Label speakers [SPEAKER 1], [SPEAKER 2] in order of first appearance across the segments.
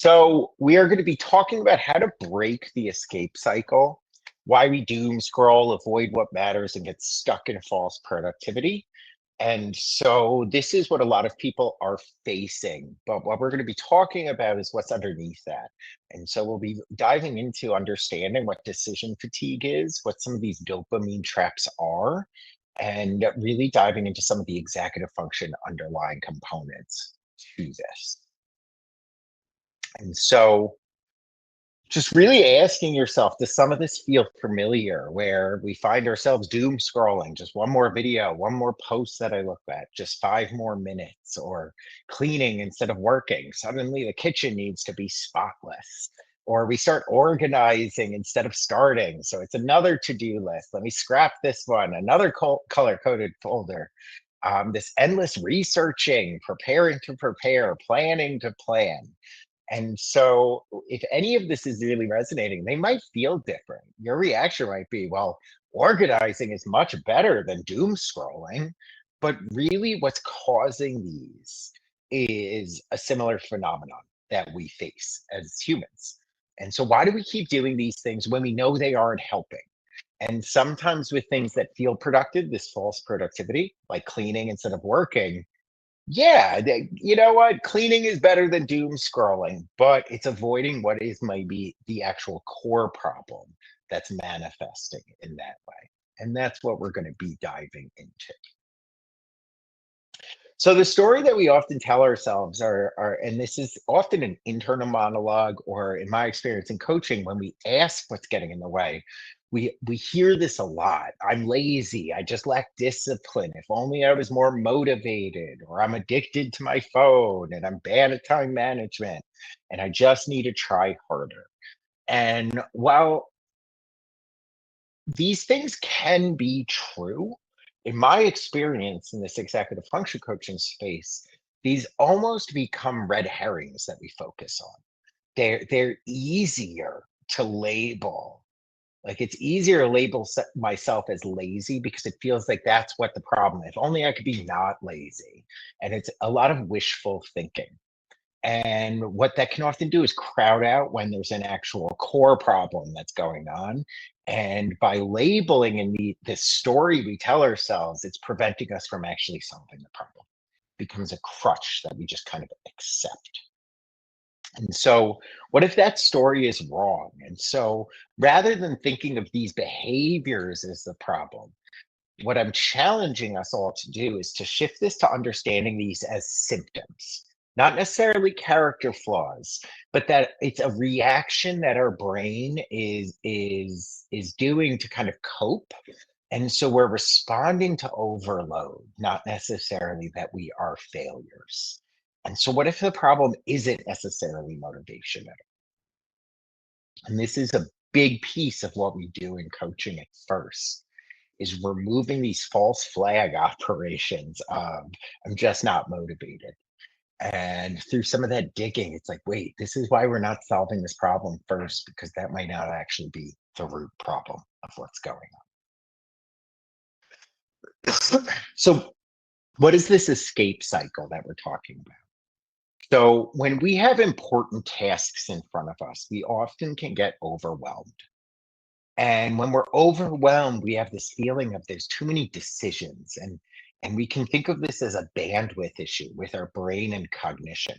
[SPEAKER 1] So, we are going to be talking about how to break the escape cycle, why we doom scroll, avoid what matters, and get stuck in false productivity. And so, this is what a lot of people are facing. But what we're going to be talking about is what's underneath that. And so, we'll be diving into understanding what decision fatigue is, what some of these dopamine traps are, and really diving into some of the executive function underlying components to this. And so, just really asking yourself, does some of this feel familiar where we find ourselves doom scrolling? Just one more video, one more post that I look at, just 5 more minutes, or cleaning instead of working. Suddenly the kitchen needs to be spotless. Or we start organizing instead of starting. So it's another to do list. Let me scrap this one, another color coded folder. This endless researching, preparing to prepare, planning to plan. And so, if any of this is really resonating, they might feel different. Your reaction might be, well, organizing is much better than doom scrolling. But really, what's causing these is a similar phenomenon that we face as humans. And so, why do we keep doing these things when we know they aren't helping? And sometimes with things that feel productive, this false productivity, like cleaning instead of working, yeah, you know what? Cleaning is better than doom scrolling, but it's avoiding what is maybe the actual core problem that's manifesting in that way. And that's what we're going to be diving into. So the story that we often tell ourselves are, and this is often an internal monologue, or in my experience in coaching, when we ask what's getting in the way, we hear this a lot. I'm lazy. I just lack discipline. If only I was more motivated, or I'm addicted to my phone, and I'm bad at time management, and I just need to try harder. And while these things can be true. In my experience in this executive function coaching space, these almost become red herrings that we focus on. They're easier to label. Like it's easier to label myself as lazy because it feels like that's what the problem. If only I could be not lazy. And it's a lot of wishful thinking. And what that can often do is crowd out when there's an actual core problem that's going on. And by labeling in this story we tell ourselves, it's preventing us from actually solving the problem. It becomes a crutch that we just kind of accept. And so, what if that story is wrong? And so, rather than thinking of these behaviors as the problem, what I'm challenging us all to do is to shift this to understanding these as symptoms, not necessarily character flaws, but that it's a reaction that our brain is doing to kind of cope. And so we're responding to overload, not necessarily that we are failures. And so what if the problem isn't necessarily motivation at all? And this is a big piece of what we do in coaching at first is removing these false flag operations of I'm just not motivated. And through some of that digging, it's like, wait, this is why we're not solving this problem first, because that might not actually be the root problem of what's going on. So, what is this escape cycle that we're talking about? So, when we have important tasks in front of us, we often can get overwhelmed. And when we're overwhelmed, we have this feeling of there's too many decisions. And we can think of this as a bandwidth issue with our brain and cognition.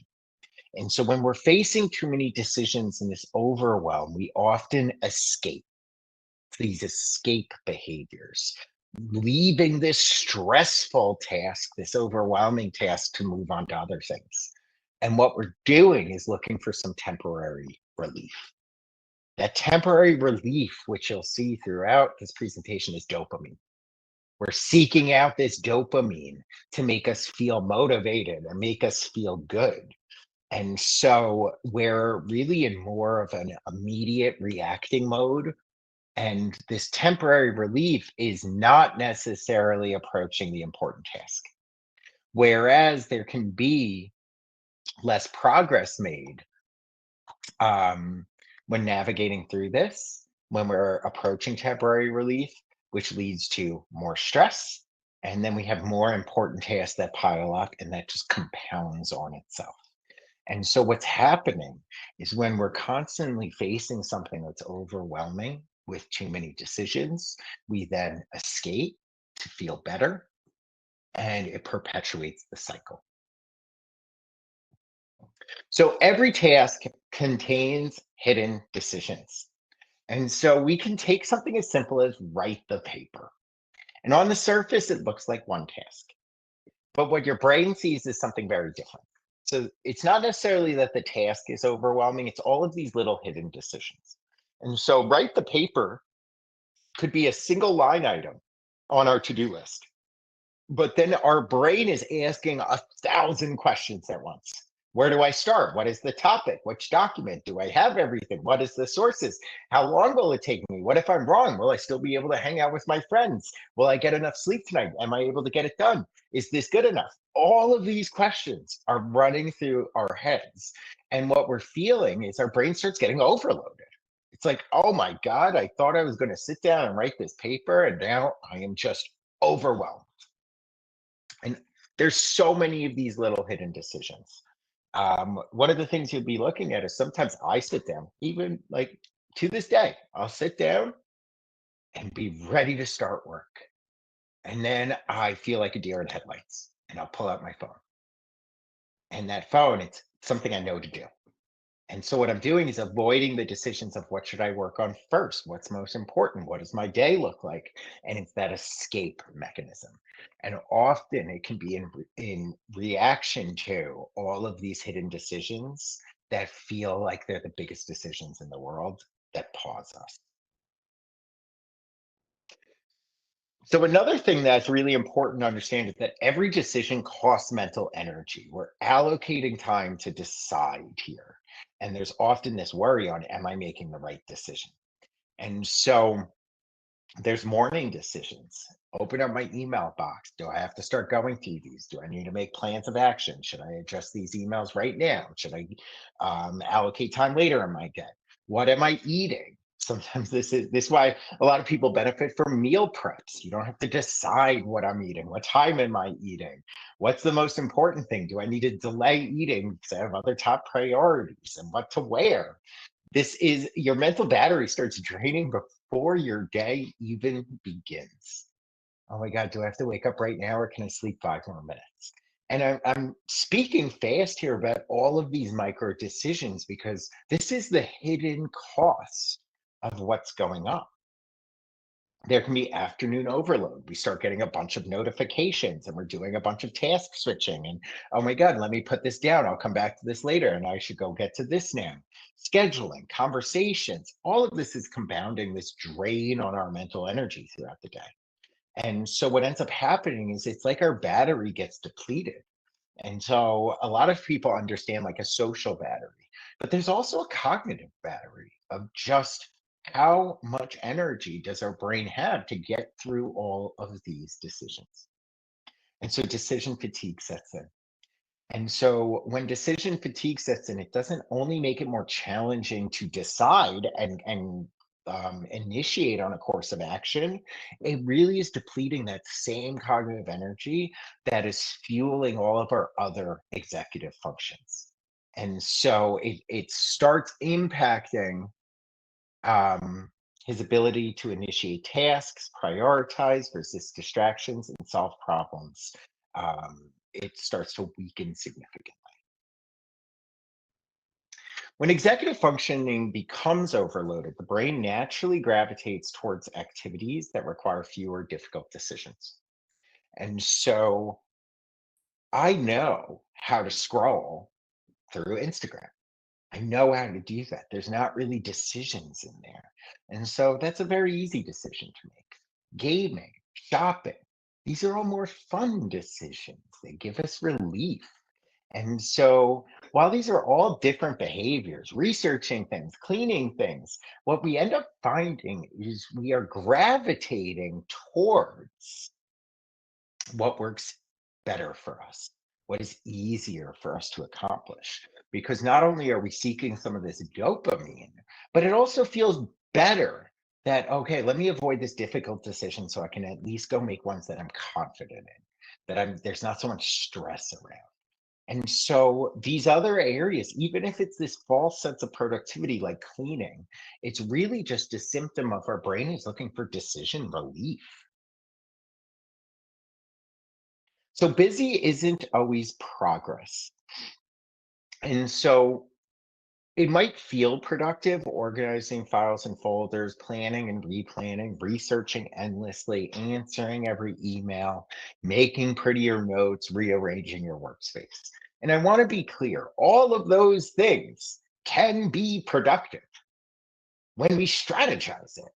[SPEAKER 1] And so when we're facing too many decisions in this overwhelm, we often escape these escape behaviors, leaving this stressful task, this overwhelming task to move on to other things. And what we're doing is looking for some temporary relief. That temporary relief, which you'll see throughout this presentation, is dopamine. We're seeking out this dopamine to make us feel motivated or make us feel good. And so we're really in more of an immediate reacting mode. And this temporary relief is not necessarily approaching the important task. Whereas there can be less progress made when navigating through this, when we're approaching temporary relief, which leads to more stress. And then we have more important tasks that pile up and that just compounds on itself. And so what's happening is when we're constantly facing something that's overwhelming with too many decisions, we then escape to feel better, and it perpetuates the cycle. So every task contains hidden decisions. And so we can take something as simple as write the paper. And on the surface, it looks like one task. But what your brain sees is something very different. So it's not necessarily that the task is overwhelming, it's all of these little hidden decisions. And so write the paper could be a single line item on our to do list. But then our brain is asking 1,000 questions at once. Where do I start? What is the topic? Which document? Do I have everything? What is the sources? How long will it take me? What if I'm wrong? Will I still be able to hang out with my friends? Will I get enough sleep tonight? Am I able to get it done? Is this good enough? All of these questions are running through our heads. And what we're feeling is our brain starts getting overloaded. It's like, oh my God, I thought I was going to sit down and write this paper, and now I am just overwhelmed. And there's so many of these little hidden decisions. One of the things you'll be looking at is sometimes I sit down, even like to this day, I'll sit down and be ready to start work. And then I feel like a deer in headlights and I'll pull out my phone. And that phone, it's something I know to do. And so what I'm doing is avoiding the decisions of what should I work on first? What's most important? What does my day look like? And it's that escape mechanism. And often it can be in reaction to all of these hidden decisions that feel like they're the biggest decisions in the world that pause us. So another thing that's really important to understand is that every decision costs mental energy. We're allocating time to decide here. And there's often this worry on, am I making the right decision? And so there's morning decisions. Open up my email box. Do I have to start going through these? Do I need to make plans of action? Should I address these emails right now? Should I allocate time later in my day? What am I eating? Sometimes this is why a lot of people benefit from meal preps. You don't have to decide what I'm eating. What time am I eating? What's the most important thing? Do I need to delay eating because I have other top priorities, and what to wear? This is your mental battery starts draining before your day even begins. Oh my God, do I have to wake up right now or can I sleep 5 more minutes? And I'm speaking fast here about all of these micro decisions because this is the hidden cost of what's going on. There can be afternoon overload. We start getting a bunch of notifications and we're doing a bunch of task switching. And oh my God, let me put this down. I'll come back to this later and I should go get to this now. Scheduling, conversations, all of this is compounding this drain on our mental energy throughout the day. And so what ends up happening is it's like our battery gets depleted. And so a lot of people understand like a social battery, but there's also a cognitive battery of just how much energy does our brain have to get through all of these decisions. And so decision fatigue sets in. And so when decision fatigue sets in, it doesn't only make it more challenging to decide and initiate on a course of action, it really is depleting that same cognitive energy that is fueling all of our other executive functions. And so it starts impacting um, his ability to initiate tasks, prioritize, resist distractions, and solve problems. It starts to weaken significantly. When executive functioning becomes overloaded, the brain naturally gravitates towards activities that require fewer difficult decisions. And so I know how to scroll through Instagram. I know how to do that. There's not really decisions in there. And so that's a very easy decision to make. Gaming, shopping, these are all more fun decisions. They give us relief. And so while these are all different behaviors, researching things, cleaning things, what we end up finding is we are gravitating towards what works better for us, what is easier for us to accomplish. Because not only are we seeking some of this dopamine, but it also feels better that, okay, let me avoid this difficult decision so I can at least go make ones that I'm confident in, that there's not so much stress around. And so these other areas, even if it's this false sense of productivity like cleaning, it's really just a symptom of our brain is looking for decision relief. So busy isn't always progress. And so it might feel productive organizing files and folders, planning and replanning, researching endlessly, answering every email, making prettier notes, rearranging your workspace. And I want to be clear, all of those things can be productive when we strategize it.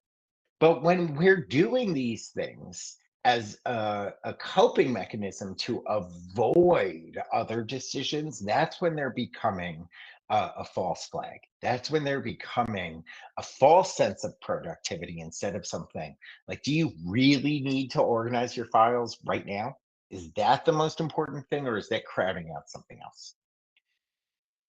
[SPEAKER 1] But when we're doing these things as a coping mechanism to avoid other decisions, that's when they're becoming a false flag. That's when they're becoming a false sense of productivity instead of something like, do you really need to organize your files right now? Is that the most important thing, or is that crowding out something else?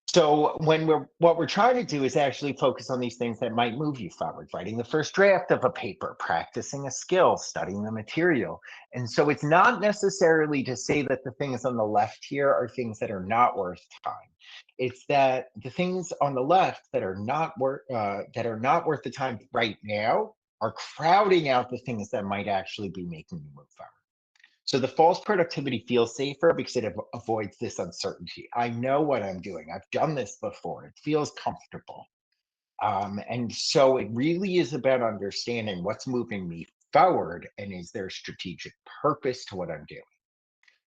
[SPEAKER 1] So what we're trying to do is actually focus on these things that might move you forward, writing the first draft of a paper, practicing a skill, studying the material. And so it's not necessarily to say that the things on the left here are things that are not worth time. It's that the things on the left that are not worth the time right now are crowding out the things that might actually be making you move forward. So the false productivity feels safer because it avoids this uncertainty. I know what I'm doing. I've done this before. It feels comfortable. And so it really is about understanding what's moving me forward and is there strategic purpose to what I'm doing.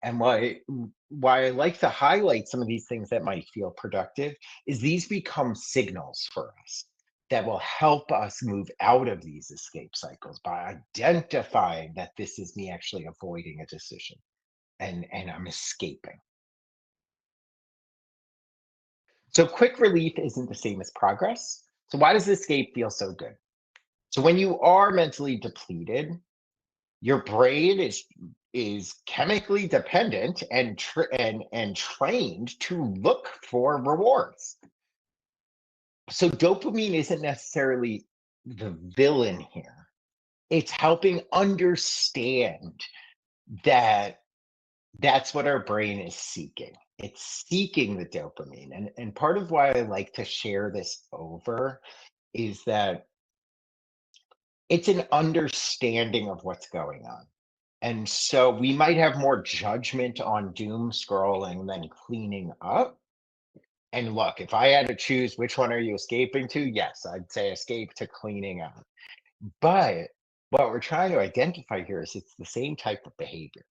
[SPEAKER 1] And why I like to highlight some of these things that might feel productive is these become signals for us that will help us move out of these escape cycles by identifying that this is me actually avoiding a decision and I'm escaping. So quick relief isn't the same as progress. So why does escape feel so good? So when you are mentally depleted, your brain is chemically dependent and trained to look for rewards. So dopamine isn't necessarily the villain here. It's helping understand that that's what our brain is seeking. It's seeking the dopamine. And part of why I like to share this over is that it's an understanding of what's going on. And so we might have more judgment on doom scrolling than cleaning up. And look, if I had to choose which one are you escaping to, yes, I'd say escape to cleaning up. But what we're trying to identify here is it's the same type of behavior.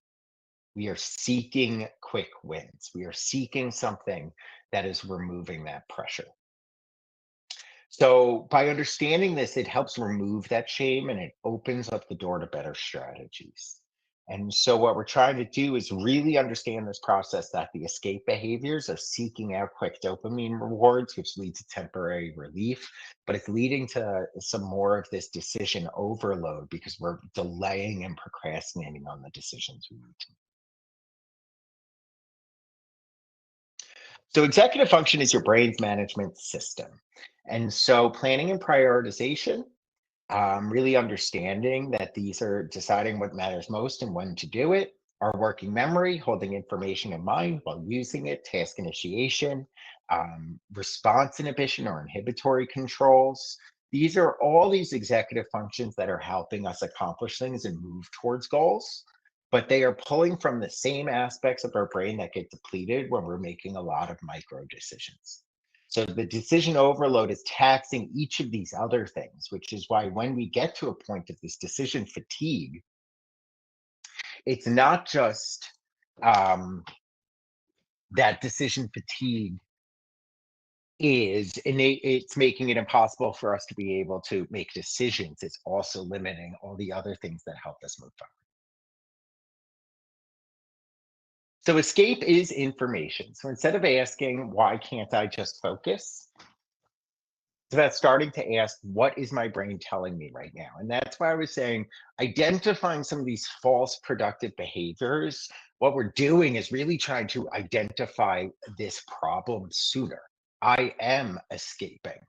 [SPEAKER 1] We are seeking quick wins. We are seeking something that is removing that pressure. So by understanding this, it helps remove that shame and it opens up the door to better strategies. And so what we're trying to do is really understand this process that the escape behaviors are seeking out quick dopamine rewards, which lead to temporary relief, but it's leading to some more of this decision overload because we're delaying and procrastinating on the decisions we need to. So executive function is your brain's management system. And so planning and prioritization, really understanding that these are deciding what matters most and when to do it. Our working memory, holding information in mind while using it, task initiation, response inhibition or inhibitory controls. These are all these executive functions that are helping us accomplish things and move towards goals, but they are pulling from the same aspects of our brain that get depleted when we're making a lot of micro decisions. So the decision overload is taxing each of these other things, which is why when we get to a point of this decision fatigue, it's not just um, that decision fatigue is innate, it's making it impossible for us to be able to make decisions. It's also limiting all the other things that help us move forward. So escape is information. So instead of asking, why can't I just focus? It's about starting to ask, what is my brain telling me right now? And that's why I was saying identifying some of these false productive behaviors. What we're doing is really trying to identify this problem sooner. I am escaping.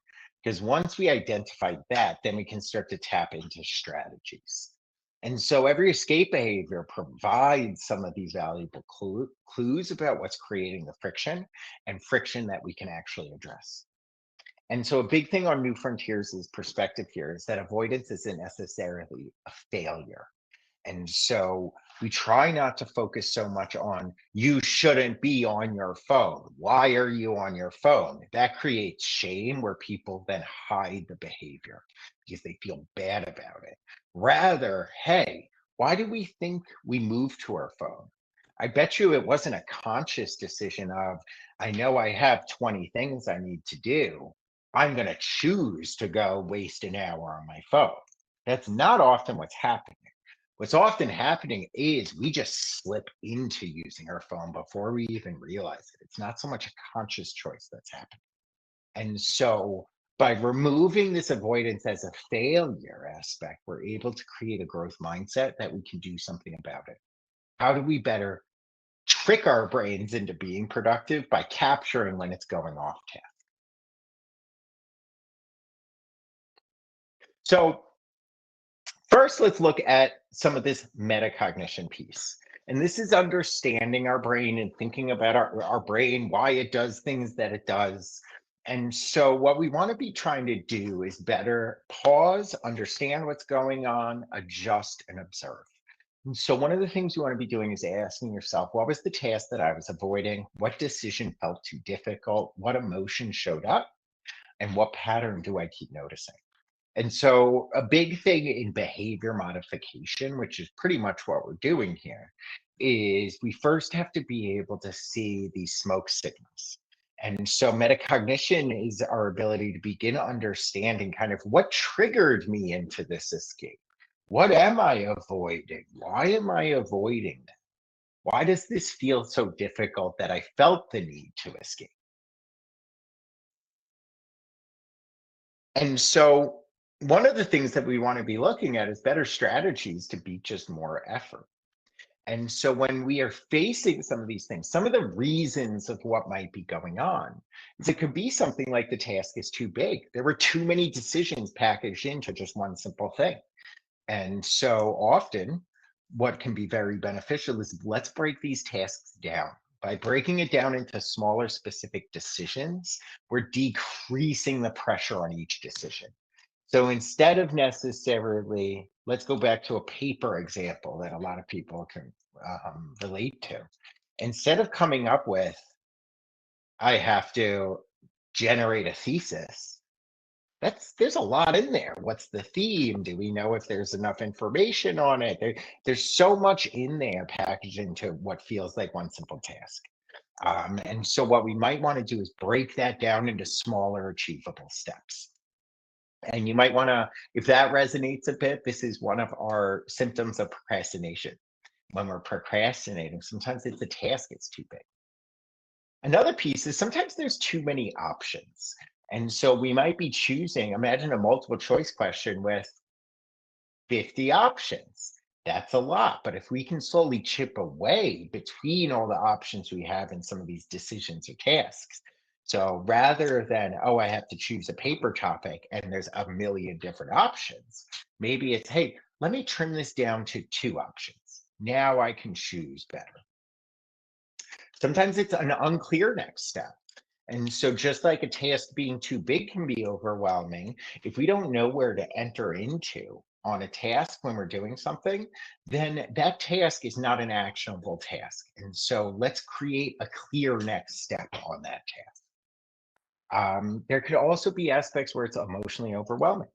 [SPEAKER 1] Because once we identify that, then we can start to tap into strategies. And so every escape behavior provides some of these valuable clues about what's creating the friction and friction that we can actually address. And so a big thing on New Frontiers' perspective here is that avoidance isn't necessarily a failure. And so we try not to focus so much on you shouldn't be on your phone. Why are you on your phone? That creates shame where people then hide the behavior because they feel bad about it. Rather, hey, why do we think we move to our phone? I bet you it wasn't a conscious decision of, I know I have 20 things I need to do. I'm going to choose to go waste an hour on my phone. That's not often what's happening. What's often happening is we just slip into using our phone before we even realize it. It's not so much a conscious choice that's happening. And so by removing this avoidance as a failure aspect, we're able to create a growth mindset that we can do something about it. How do we better trick our brains into being productive? By capturing when it's going off task. So first, let's look at some of this metacognition piece. And this is understanding our brain and thinking about our brain, why it does things that it does. And so, what we want to be trying to do is better pause, understand what's going on, adjust, and observe. And so, one of the things you want to be doing is asking yourself, what was the task that I was avoiding? What decision felt too difficult? What emotion showed up? And what pattern do I keep noticing? And so, a big thing in behavior modification, which is pretty much what we're doing here, is we first have to be able to see these smoke signals. And so, metacognition is our ability to begin understanding kind of what triggered me into this escape. What am I avoiding? Why am I avoiding it? Why does this feel so difficult that I felt the need to escape? And so, one of the things that we want to be looking at is better strategies to beat just more effort. And so, when we are facing some of these things, some of the reasons of what might be going on is it could be something like the task is too big. There were too many decisions packaged into just one simple thing. And so, often, what can be very beneficial is let's break these tasks down. By breaking it down into smaller, specific decisions, we're decreasing the pressure on each decision. So instead of necessarily, let's go back to a paper example that a lot of people can relate to. Instead of coming up with, I have to generate a thesis, there's a lot in there. What's the theme? Do we know if there's enough information on it? There's so much in there packaged into what feels like one simple task. And so what we might want to do is break that down into smaller, achievable steps. And you might want to, if that resonates a bit, this is one of our symptoms of procrastination. When we're procrastinating, sometimes it's a task it's too big. Another piece is sometimes there's too many options. And so we might be choosing, imagine a multiple choice question with 50 options. That's a lot. But if we can slowly chip away between all the options we have in some of these decisions or tasks, so rather than, oh, I have to choose a paper topic and there's a million different options, maybe it's, hey, let me trim this down to two options. Now I can choose better. Sometimes it's an unclear next step. And so, just like a task being too big can be overwhelming, if we don't know where to enter into on a task when we're doing something, then that task is not an actionable task. And so, let's create a clear next step on that task. There could also be aspects where it's emotionally overwhelming.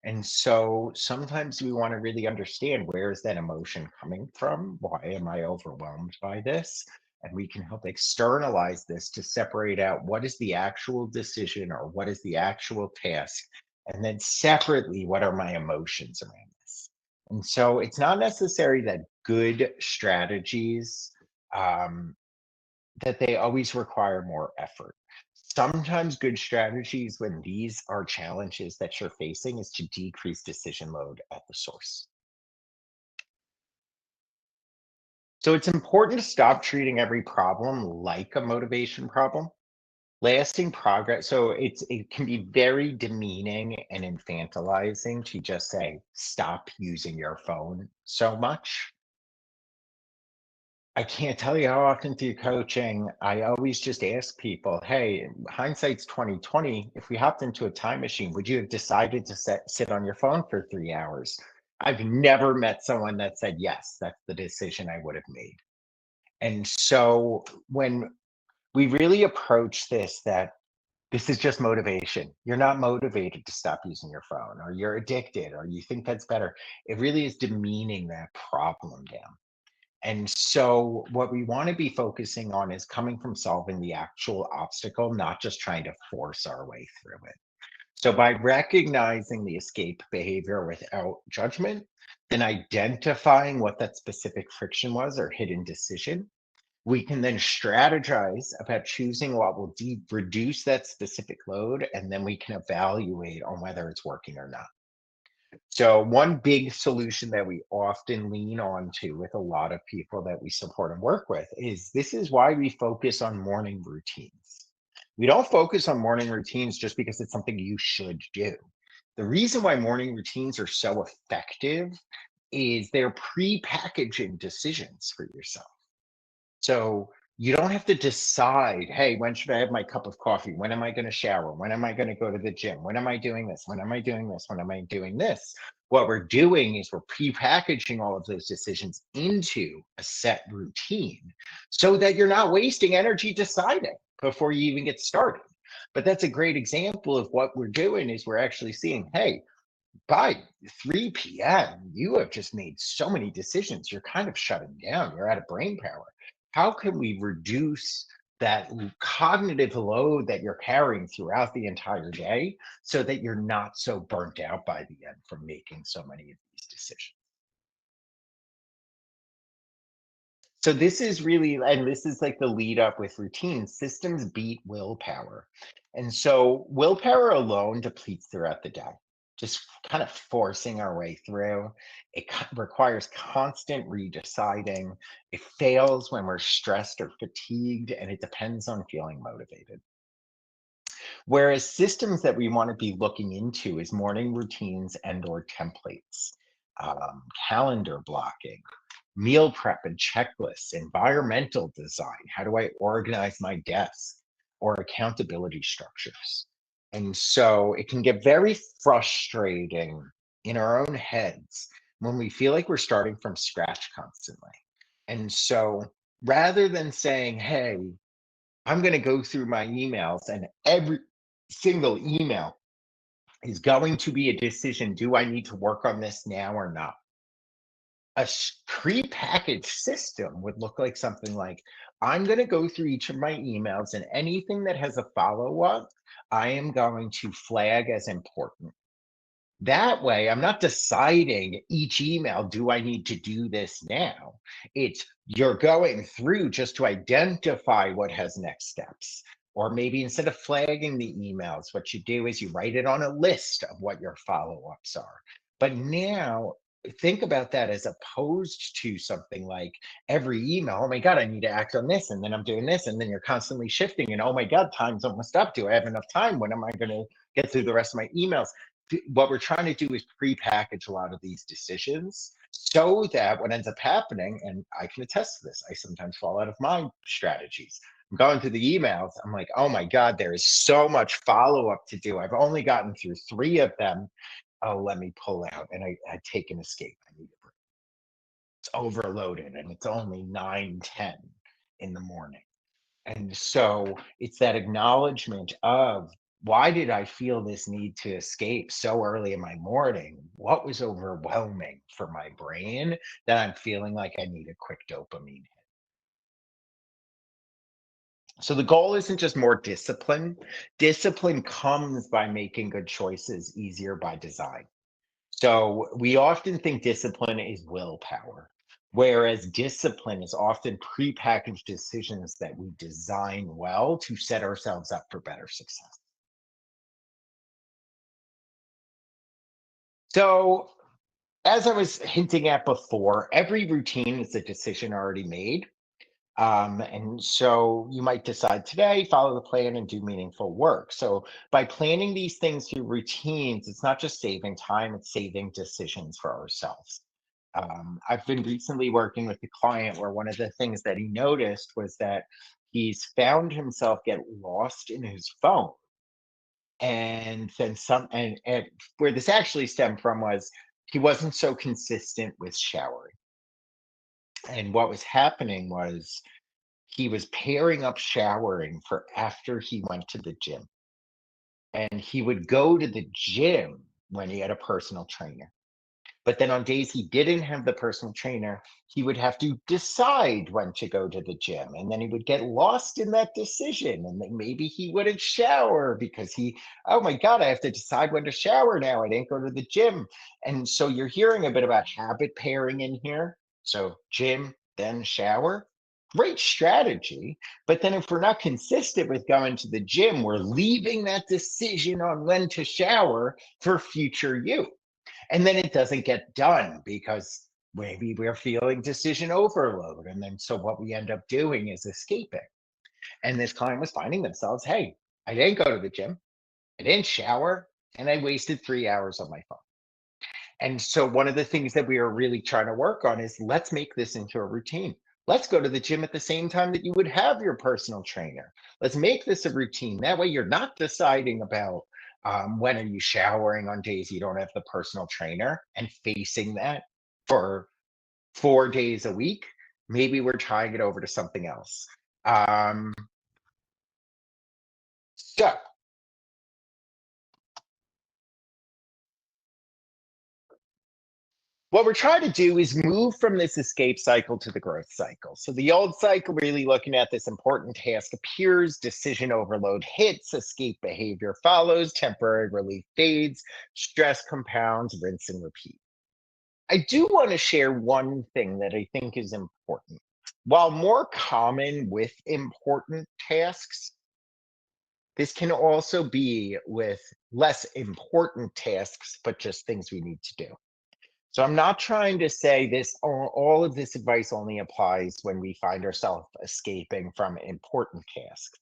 [SPEAKER 1] And so sometimes we want to really understand, where is that emotion coming from? Why am I overwhelmed by this? And we can help externalize this to separate out what is the actual decision or what is the actual task. And then separately, what are my emotions around this? And so it's not necessary that good strategies, um, that they always require more effort. Sometimes good strategies when these are challenges that you're facing is to decrease decision load at the source. So it's important to stop treating every problem like a motivation problem. Lasting progress. So it can be very demeaning and infantilizing to just say, stop using your phone so much. I can't tell you how often through coaching, I always just ask people, hey, hindsight's 2020. If we hopped into a time machine, would you have decided to sit on your phone for 3 hours? I've never met someone that said, yes, that's the decision I would have made. And so when we really approach this, that this is just motivation. You're not motivated to stop using your phone, or you're addicted, or you think that's better. It really is demeaning that problem down. And so, what we want to be focusing on is coming from solving the actual obstacle, not just trying to force our way through it. So, by recognizing the escape behavior without judgment, then identifying what that specific friction was or hidden decision, we can then strategize about choosing what will reduce that specific load, and then we can evaluate on whether it's working or not. So, one big solution that we often lean on to with a lot of people that we support and work with is this is why we focus on morning routines. We don't focus on morning routines just because it's something you should do. The reason why morning routines are so effective is they're pre-packaging decisions for yourself. So you don't have to decide, hey, when should I have my cup of coffee? When am I going to shower? When am I going to go to the gym? When am I doing this? When am I doing this? When am I doing this? What we're doing is we're pre-packaging all of those decisions into a set routine so that you're not wasting energy deciding before you even get started. But that's a great example of what we're doing is we're actually seeing, hey, by 3 p.m., you have just made so many decisions. You're kind of shutting down. You're out of brain power. How can we reduce that cognitive load that you're carrying throughout the entire day so that you're not so burnt out by the end from making so many of these decisions? So this is really, and this is like the lead up with routine, systems beat willpower. And so willpower alone depletes throughout the day, just kind of forcing our way through. It requires constant redeciding. It fails when we're stressed or fatigued, and it depends on feeling motivated. Whereas systems that we want to be looking into is morning routines and or templates, calendar blocking, meal prep and checklists, environmental design. How do I organize my desk? Or accountability structures. And so it can get very frustrating in our own heads when we feel like we're starting from scratch constantly. And so rather than saying, hey, I'm going to go through my emails and every single email is going to be a decision. Do I need to work on this now or not? A pre-packaged system would look like something like, I'm going to go through each of my emails and anything that has a follow-up, I am going to flag as important. That way, I'm not deciding each email, do I need to do this now? It's you're going through just to identify what has next steps. Or maybe instead of flagging the emails, what you do is you write it on a list of what your follow-ups are. But now think about that as opposed to something like every email, oh my God, I need to act on this, and then I'm doing this, and then you're constantly shifting, and oh my God, time's almost up. Do I have enough time? When am I going to get through the rest of my emails? What we're trying to do is pre-package a lot of these decisions so that what ends up happening, and I can attest to this, I sometimes fall out of my strategies. I'm going through the emails. I'm like, oh my God, there is so much follow-up to do. I've only gotten through 3 of them. Oh, let me pull out. And I take an escape. I need a break. It's overloaded and it's only 9:10 in the morning. And so it's that acknowledgement of why did I feel this need to escape so early in my morning? What was overwhelming for my brain that I'm feeling like I need a quick dopamine hit? So the goal isn't just more discipline. Discipline comes by making good choices easier by design. So we often think discipline is willpower, whereas discipline is often prepackaged decisions that we design well to set ourselves up for better success. So, as I was hinting at before, every routine is a decision already made. And so you might decide today, follow the plan and do meaningful work. So by planning these things through routines, it's not just saving time, it's saving decisions for ourselves. I've been recently working with a client where one of the things that he noticed was that he's found himself get lost in his phone. And then and where this actually stemmed from was he wasn't so consistent with showering. And what was happening was he was pairing up showering for after he went to the gym. And he would go to the gym when he had a personal trainer. But then on days he didn't have the personal trainer, he would have to decide when to go to the gym. And then he would get lost in that decision. And then maybe he wouldn't shower because oh my God, I have to decide when to shower now. I didn't go to the gym. And so you're hearing a bit about habit pairing in here. So, gym, then shower. Great strategy. But then if we're not consistent with going to the gym, we're leaving that decision on when to shower for future you. And then it doesn't get done because maybe we're feeling decision overload. And then so what we end up doing is escaping. And this client was finding themselves, hey, I didn't go to the gym, I didn't shower, and I wasted 3 hours on my phone. And so one of the things that we are really trying to work on is let's make this into a routine. Let's go to the gym at the same time that you would have your personal trainer. Let's make this a routine. That way you're not deciding about when are you showering on days you don't have the personal trainer and facing that for 4 days a week. Maybe we're tying it over to something else. So what we're trying to do is move from this escape cycle to the growth cycle. So the old cycle, really looking at this important task appears, decision overload hits, escape behavior follows, temporary relief fades, stress compounds, rinse and repeat. I do want to share one thing that I think is important. While more common with important tasks, this can also be with less important tasks, but just things we need to do. So I'm not trying to say this, all of this advice only applies when we find ourselves escaping from important tasks.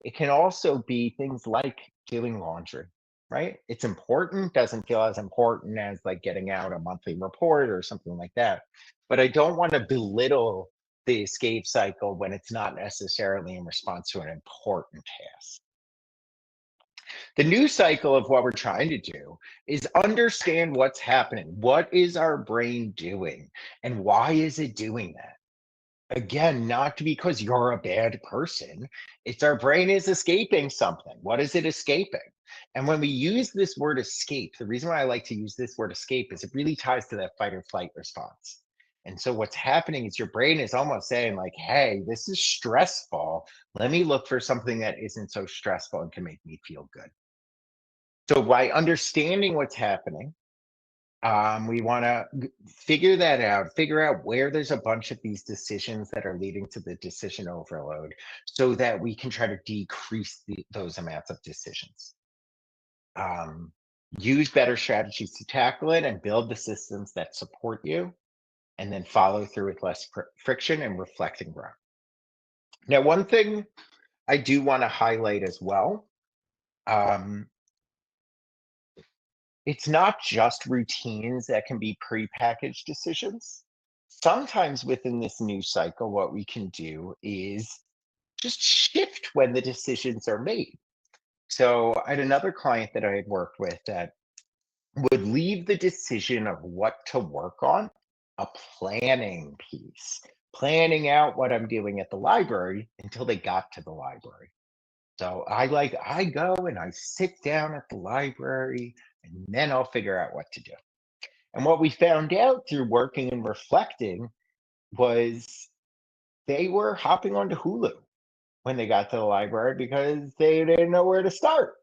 [SPEAKER 1] It can also be things like doing laundry, right? It's important, doesn't feel as important as like getting out a monthly report or something like that. But I don't want to belittle the escape cycle when it's not necessarily in response to an important task. The new cycle of what we're trying to do is understand what's happening. What is our brain doing? And why is it doing that? Again, not because you're a bad person. It's our brain is escaping something. What is it escaping? And when we use this word escape, the reason why I like to use this word escape is it really ties to that fight or flight response. And so what's happening is your brain is almost saying, like, hey, this is stressful. Let me look for something that isn't so stressful and can make me feel good. So by understanding what's happening, we want to figure that out, figure out where there's a bunch of these decisions that are leading to the decision overload so that we can try to decrease those amounts of decisions. Um, Use better strategies to tackle it and build the systems that support you, and then follow through with less friction and reflect and grow. Now, one thing I do want to highlight as well. Um, It's not just routines that can be prepackaged decisions. Sometimes within this new cycle, what we can do is just shift when the decisions are made. So I had another client that I had worked with that would leave the decision of what to work on a planning piece, planning out what I'm doing at the library until they got to the library. So I go and I sit down at the library and then I'll figure out what to do. And what we found out through working and reflecting was they were hopping onto Hulu when they got to the library because they didn't know where to start.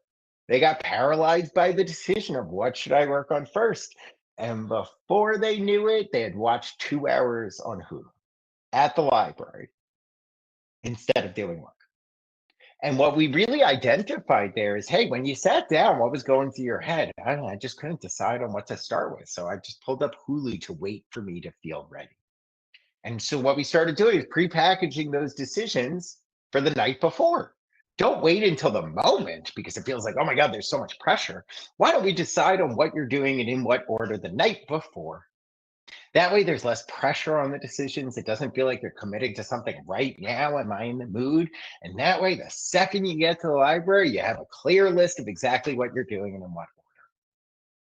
[SPEAKER 1] They got paralyzed by the decision of what should I work on first. And before they knew it, they had watched 2 hours on Hulu at the library instead of doing work. And what we really identified there is, hey, when you sat down, what was going through your head? I don't know, I just couldn't decide on what to start with. So I just pulled up Hulu to wait for me to feel ready. And so what we started doing is pre-packaging those decisions for the night before. Don't wait until the moment because it feels like, oh my God, there's so much pressure. Why don't we decide on what you're doing and in what order the night before? That way, there's less pressure on the decisions. It doesn't feel like you're committing to something right now. Am I in the mood? And that way, the second you get to the library, you have a clear list of exactly what you're doing and in what order.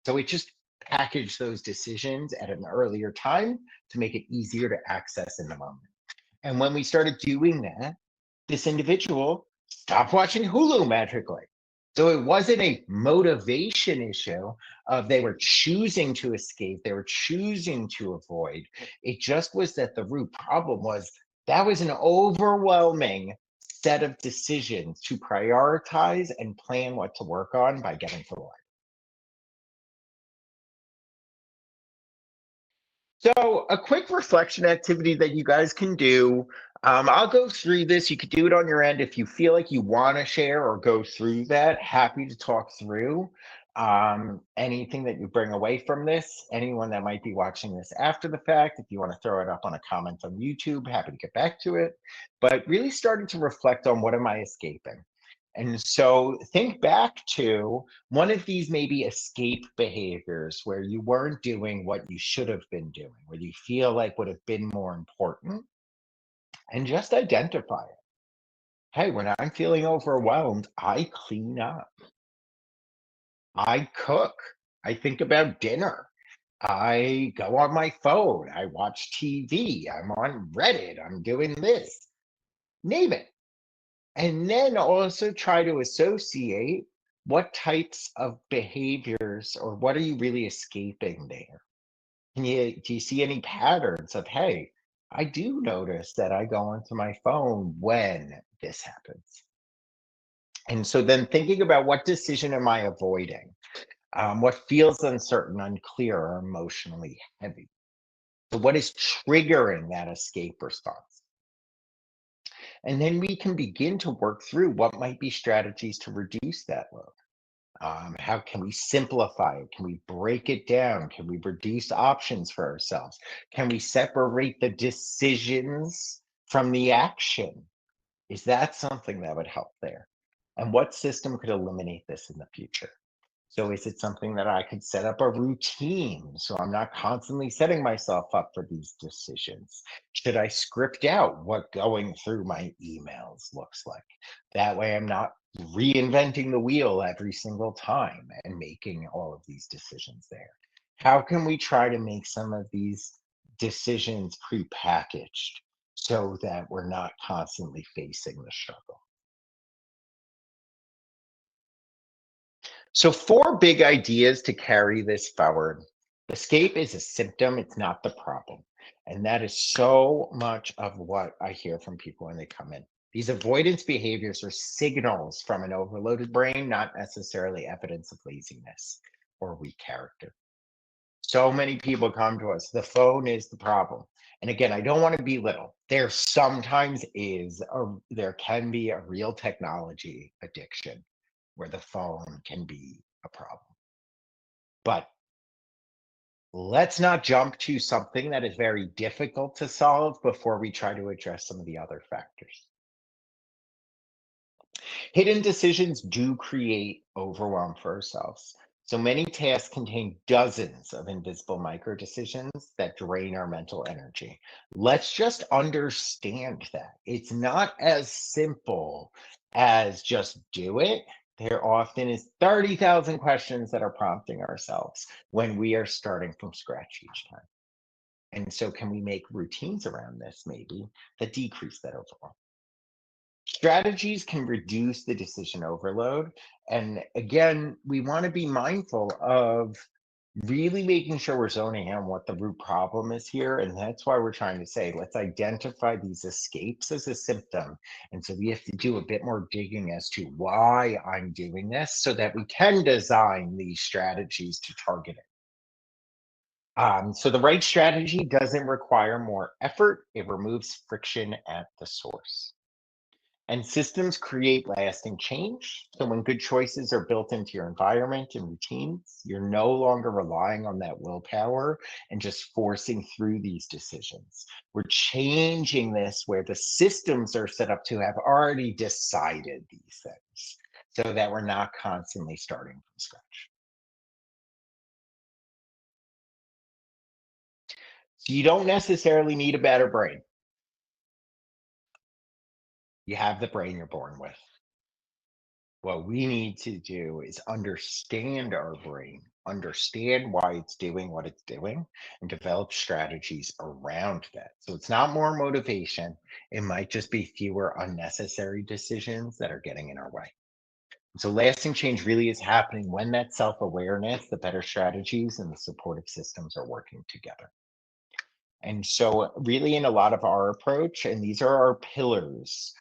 [SPEAKER 1] So we just package those decisions at an earlier time to make it easier to access in the moment. And when we started doing that, this individual stopped watching Hulu magically. So it wasn't a motivation issue of they were choosing to escape, they were choosing to avoid. It just was that the root problem was that was an overwhelming set of decisions to prioritize and plan what to work on by getting to the light. So, a quick reflection activity that you guys can do. I'll go through this. You could do it on your end if you feel like you want to share or go through that. Happy to talk through anything that you bring away from this. Anyone that might be watching this after the fact, if you want to throw it up on a comment on YouTube, happy to get back to it. But really starting to reflect on what am I escaping? And so think back to one of these maybe escape behaviors where you weren't doing what you should have been doing, where you feel like would have been more important, and just identify it. Hey, when I'm feeling overwhelmed, I clean up, I cook, I think about dinner, I go on my phone, I watch TV, I'm on Reddit, I'm doing this, name it. And then also try to associate what types of behaviors or what are you really escaping there? Do you see any patterns of, hey, I do notice that I go onto my phone when this happens. And so then thinking about what decision am I avoiding? What feels uncertain, unclear, or emotionally heavy? So what is triggering that escape response? And then we can begin to work through what might be strategies to reduce that load. How can we simplify it? Can we break it down? Can we reduce options for ourselves? Can we separate the decisions from the action? Is that something that would help there? And what system could eliminate this in the future? So is it something that I could set up a routine so I'm not constantly setting myself up for these decisions? Should I script out what going through my emails looks like? That way I'm not reinventing the wheel every single time and making all of these decisions there. How can we try to make some of these decisions prepackaged so that we're not constantly facing the struggle? So, four big ideas to carry this forward. Escape is a symptom, it's not the problem. And that is so much of what I hear from people when they come in. These avoidance behaviors are signals from an overloaded brain, not necessarily evidence of laziness or weak character. So many people come to us, the phone is the problem. And again, I don't want to belittle. There sometimes there can be a real technology addiction where the phone can be a problem. But let's not jump to something that is very difficult to solve before we try to address some of the other factors. Hidden decisions do create overwhelm for ourselves. So many tasks contain dozens of invisible micro decisions that drain our mental energy. Let's just understand that it's not as simple as just do it. There often is 30,000 questions that are prompting ourselves when we are starting from scratch each time. And so, can we make routines around this maybe that decrease that overwhelm? Strategies can reduce the decision overload. And again, we want to be mindful of really making sure we're zoning in on what the root problem is here. And that's why we're trying to say, let's identify these escapes as a symptom. And so we have to do a bit more digging as to why I'm doing this so that we can design these strategies to target it. So the right strategy doesn't require more effort, it removes friction at the source. And systems create lasting change. So when good choices are built into your environment and routines, you're no longer relying on that willpower and just forcing through these decisions. We're changing this where the systems are set up to have already decided these things so that we're not constantly starting from scratch. So you don't necessarily need a better brain. You have the brain you're born with. What we need to do is understand our brain, understand why it's doing what it's doing, and develop strategies around that. So it's not more motivation, it might just be fewer unnecessary decisions that are getting in our way. So lasting change really is happening when that self-awareness, the better strategies, and the supportive systems are working together. And so, really, in a lot of our approach, and these are our pillars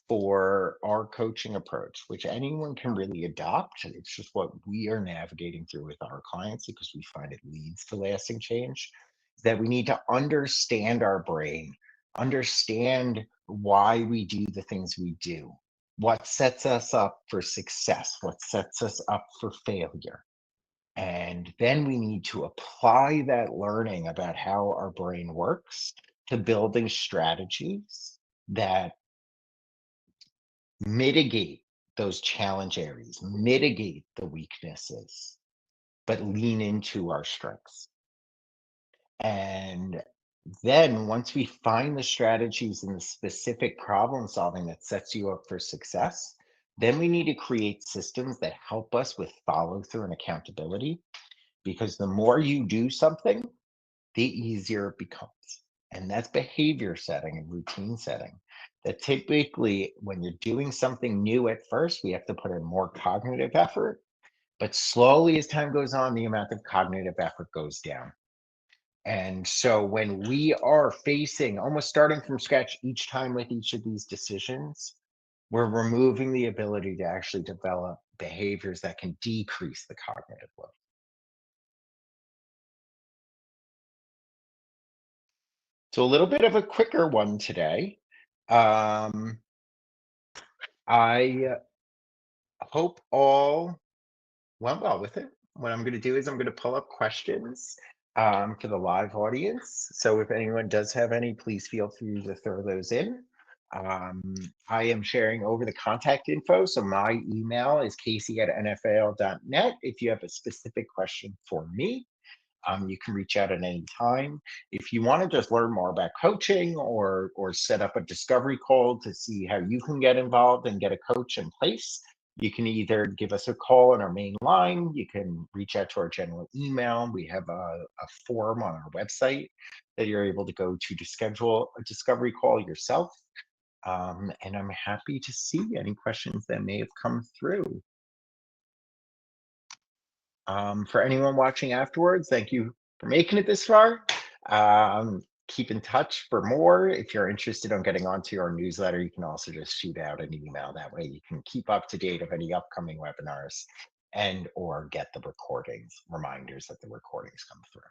[SPEAKER 1] for our coaching approach, which anyone can really adopt. It's just what we are navigating through with our clients because we find it leads to lasting change. Is that we need to understand our brain, understand why we do the things we do, what sets us up for success, what sets us up for failure, and then we need to apply that learning about how our brain works to building strategies that mitigate those challenge areas, mitigate the weaknesses, but lean into our strengths. And then once we find the strategies and the specific problem solving that sets you up for success, then we need to create systems that help us with follow through and accountability, because the more you do something, the easier it becomes. And that's behavior setting and routine setting. That typically, when you're doing something new at first, we have to put in more cognitive effort. But slowly, as time goes on, the amount of cognitive effort goes down. And so, when we are facing almost starting from scratch each time with each of these decisions, we're removing the ability to actually develop behaviors that can decrease the cognitive load. So, a little bit of a quicker one today. Um, I hope all went well with it. What I'm going to do is I'm going to pull up questions for the live audience. So if anyone does have any, please feel free to throw those in. I am sharing over the contact info. So my email is casey@nfl.net. If you have a specific question for me, you can reach out at any time. If you want to just learn more about coaching or set up a discovery call to see how you can get involved and get a coach in place, you can either give us a call on our main line. You can reach out to our general email. We have a form on our website that you're able to go to schedule a discovery call yourself. And I'm happy to see any questions that may have come through. For anyone watching afterwards, thank you for making it this far. Keep in touch for more. If you're interested in getting onto our newsletter, you can also just shoot out an email. That way you can keep up to date of any upcoming webinars and or get the recordings, reminders that the recordings come through.